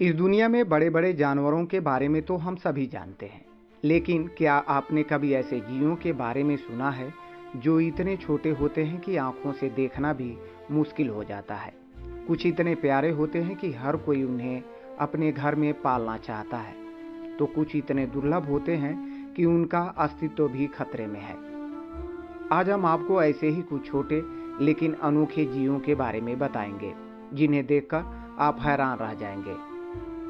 इस दुनिया में बड़े बड़े जानवरों के बारे में तो हम सभी जानते हैं, लेकिन क्या आपने कभी ऐसे जीवों के बारे में सुना है जो इतने छोटे होते हैं कि आंखों से देखना भी मुश्किल हो जाता है। कुछ इतने प्यारे होते हैं कि हर कोई उन्हें अपने घर में पालना चाहता है, तो कुछ इतने दुर्लभ होते हैं कि उनका अस्तित्व भी खतरे में है। आज हम आपको ऐसे ही कुछ छोटे लेकिन अनोखे जीवों के बारे में बताएंगे जिन्हें देखकर आप हैरान रह जाएंगे।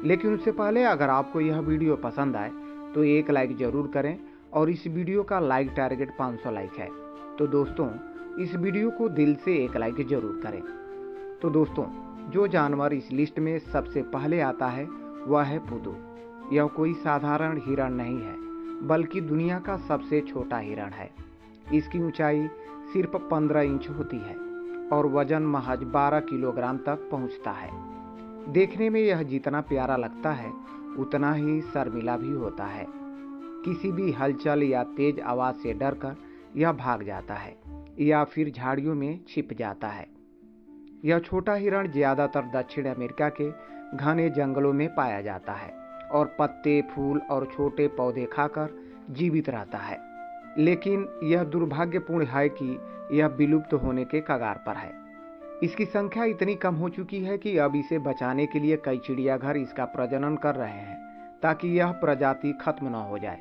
लेकिन उससे पहले अगर आपको यह वीडियो पसंद आए तो एक लाइक जरूर करें और इस वीडियो का लाइक टारगेट 500 लाइक है, तो दोस्तों इस वीडियो को दिल से एक लाइक जरूर करें। तो दोस्तों, जो जानवर इस लिस्ट में सबसे पहले आता है वह है पुदू। यह कोई साधारण हिरण नहीं है, बल्कि दुनिया का सबसे छोटा हिरण है। इसकी ऊंचाई सिर्फ 15 इंच होती है और वजन महज 12 किलोग्राम तक पहुंचता है। देखने में यह जितना प्यारा लगता है उतना ही शर्मिला भी होता है। किसी भी हलचल या तेज आवाज से डरकर यह भाग जाता है या फिर झाड़ियों में छिप जाता है। यह छोटा हिरण ज्यादातर दक्षिण अमेरिका के घने जंगलों में पाया जाता है और पत्ते, फूल और छोटे पौधे खाकर जीवित रहता है। लेकिन यह दुर्भाग्यपूर्ण है कि यह विलुप्त होने के कगार पर है। इसकी संख्या इतनी कम हो चुकी है कि अब इसे बचाने के लिए कई चिड़ियाघर इसका प्रजनन कर रहे हैं ताकि यह प्रजाति खत्म न हो जाए।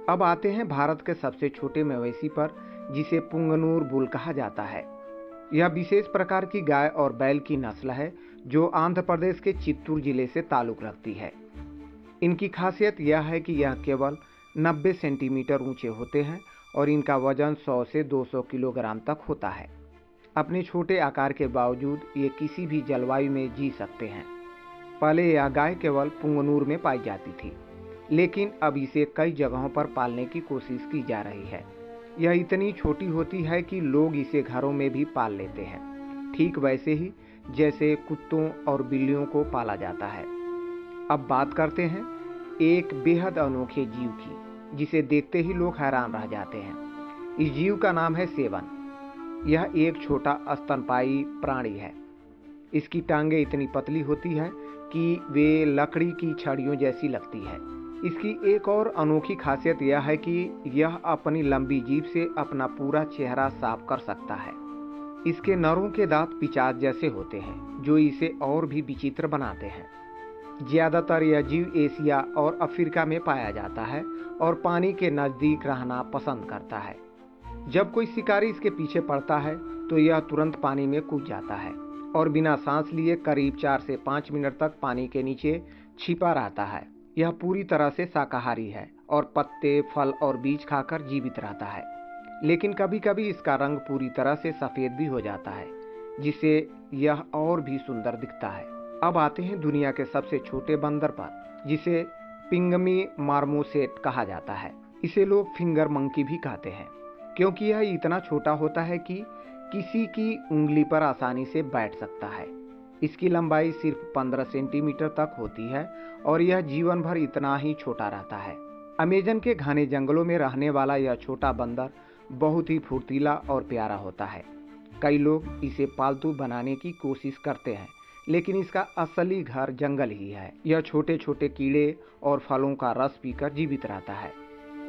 अब आते हैं भारत के सबसे छोटे मवेशी पर, जिसे पुंगनूर बुल कहा जाता है। यह विशेष प्रकार की गाय और बैल की नस्ल है जो आंध्र प्रदेश के चित्तूर जिले से ताल्लुक रखती है। इनकी खासियत यह है कि यह केवल 90 सेंटीमीटर ऊंचे होते हैं और इनका वजन 100 से 200 किलोग्राम तक होता है। अपने छोटे आकार के बावजूद ये किसी भी जलवायु में जी सकते हैं। पहले यह गाय केवल पुंगनूर में पाई जाती थी, लेकिन अब इसे कई जगहों पर पालने की कोशिश की जा रही है। यह इतनी छोटी होती है कि लोग इसे घरों में भी पाल लेते हैं, ठीक वैसे ही जैसे कुत्तों और बिल्लियों को पाला जाता है। अब बात करते हैं एक बेहद अनोखे जीव की, जिसे देखते ही लोग हैरान रह जाते हैं। इस जीव का नाम है सेवन। यह एक छोटा स्तनपायी प्राणी है। इसकी टांगें इतनी पतली होती है कि वे लकड़ी की छड़ियों जैसी लगती है। इसकी एक और अनोखी खासियत यह है कि यह अपनी लंबी जीभ से अपना पूरा चेहरा साफ कर सकता है। इसके नरों के दांत पिचास जैसे होते हैं, जो इसे और भी विचित्र बनाते हैं। ज्यादातर यह जीव एशिया और अफ्रीका में पाया जाता है और पानी के नजदीक रहना पसंद करता है। जब कोई शिकारी इसके पीछे पड़ता है तो यह तुरंत पानी में कूद जाता है और बिना सांस लिए करीब 4 से 5 मिनट तक पानी के नीचे छिपा रहता है। यह पूरी तरह से शाकाहारी है और पत्ते, फल और बीज खाकर जीवित रहता है। लेकिन कभी कभी इसका रंग पूरी तरह से सफेद भी हो जाता है, जिससे यह और भी सुंदर दिखता है। अब आते हैं दुनिया के सबसे छोटे बंदर पर, जिसे पिंगमी मार्मोसेट कहा जाता है। इसे लोग फिंगर मंकी भी कहते हैं, क्योंकि यह इतना छोटा होता है कि किसी की उंगली पर आसानी से बैठ सकता है। इसकी लंबाई सिर्फ 15 सेंटीमीटर तक होती है और यह जीवन भर इतना ही छोटा रहता है। अमेजन के घने जंगलों में रहने वाला यह छोटा बंदर बहुत ही फुर्तीला और प्यारा होता है। कई लोग इसे पालतू बनाने की कोशिश करते हैं, लेकिन इसका असली घर जंगल ही है। यह छोटे छोटे कीड़े और फलों का रस पीकर जीवित रहता है।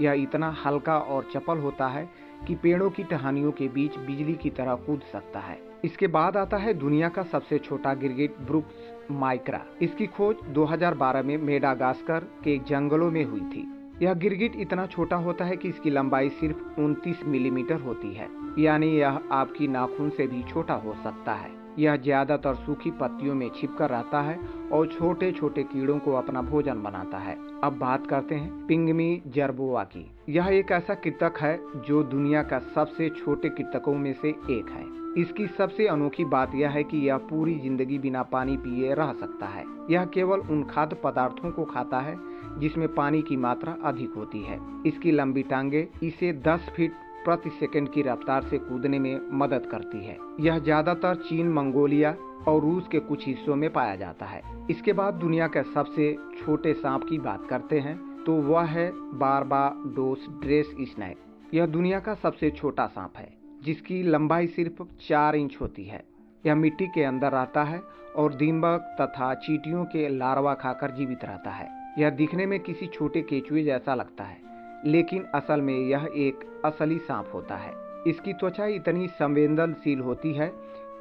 यह इतना हल्का और चपल होता है कि पेड़ों की टहनियों के बीच बिजली की तरह कूद सकता है। इसके बाद आता है दुनिया का सबसे छोटा गिरगिट, ब्रुक्स माइक्रा। इसकी खोज 2012 में मेडागास्कर के जंगलों में हुई थी। यह गिरगिट इतना छोटा होता है कि इसकी लंबाई सिर्फ 29 मिलीमीटर होती है, यानी यह आपकी नाखून से भी छोटा हो सकता है। यह ज्यादातर सूखी पत्तियों में छिपकर रहता है और छोटे छोटे कीड़ों को अपना भोजन बनाता है। अब बात करते हैं पिंगमी जर्बोआ की। यह एक ऐसा कृंतक है जो दुनिया का सबसे छोटे कृंतकों में से एक है। इसकी सबसे अनोखी बात यह है कि यह पूरी जिंदगी बिना पानी पिए रह सकता है। यह केवल उन खाद्य पदार्थों को खाता है जिसमें पानी की मात्रा अधिक होती है। इसकी लंबी टांगे इसे 10 फीट प्रति सेकंड की रफ्तार से कूदने में मदद करती है। यह ज्यादातर चीन, मंगोलिया और रूस के कुछ हिस्सों में पाया जाता है। इसके बाद दुनिया के सबसे छोटे सांप की बात करते हैं तो वह है बारबाडोस ड्रेस स्नेक। यह दुनिया का सबसे छोटा सांप है, जिसकी लंबाई सिर्फ 4 इंच होती है। यह मिट्टी के अंदर रहता है और दीमक तथा चींटियों के लार्वा खाकर जीवित रहता है। यह दिखने में किसी छोटे केंचुए जैसा लगता है, लेकिन असल में यह एक असली सांप होता है। इसकी त्वचा इतनी संवेदनशील होती है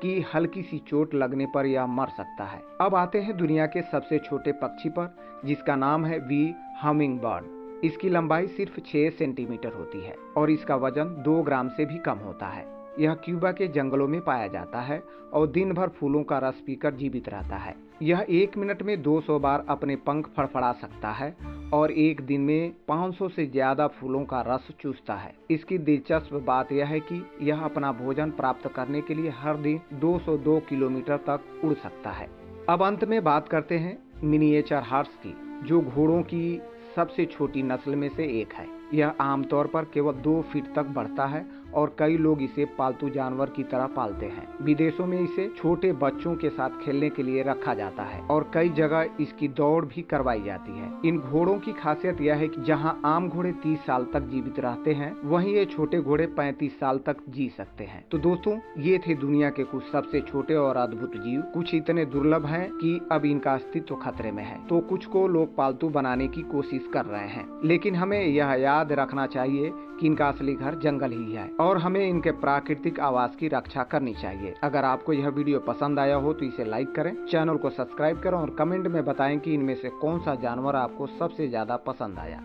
कि हल्की सी चोट लगने पर यह मर सकता है। अब आते हैं दुनिया के सबसे छोटे पक्षी पर, जिसका नाम है वी हमिंग बर्ड। इसकी लंबाई सिर्फ 6 सेंटीमीटर होती है और इसका वजन 2 ग्राम से भी कम होता है। यह क्यूबा के जंगलों में पाया जाता है और दिन भर फूलों का रस पीकर जीवित रहता है। यह 1 मिनट में 200 बार अपने पंख फड़फड़ा सकता है और एक दिन में 500 से ज्यादा फूलों का रस चूसता है। इसकी दिलचस्प बात यह है कि यह अपना भोजन प्राप्त करने के लिए हर दिन 202 किलोमीटर तक उड़ सकता है। अब अंत में बात करते हैं मिनिएचर हॉर्स की, जो घोड़ों की सबसे छोटी नस्ल में से एक है। यह आमतौर पर केवल 2 फीट तक बढ़ता है और कई लोग इसे पालतू जानवर की तरह पालते हैं। विदेशों में इसे छोटे बच्चों के साथ खेलने के लिए रखा जाता है और कई जगह इसकी दौड़ भी करवाई जाती है। इन घोड़ों की खासियत यह है कि जहां आम घोड़े 30 साल तक जीवित रहते हैं, वहीं ये छोटे घोड़े 35 साल तक जी सकते हैं। तो दोस्तों, ये थे दुनिया के कुछ सबसे छोटे और अद्भुत जीव। कुछ इतने दुर्लभ हैं कि अब इनका अस्तित्व खतरे में है, तो कुछ को लोग पालतू बनाने की कोशिश कर रहे हैं। लेकिन हमें यह याद रखना चाहिए कि इनका असली घर जंगल ही है और हमें इनके प्राकृतिक आवास की रक्षा करनी चाहिए। अगर आपको यह वीडियो पसंद आया हो तो इसे लाइक करें, चैनल को सब्सक्राइब करें और कमेंट में बताएं कि इनमें से कौन सा जानवर आपको सबसे ज्यादा पसंद आया।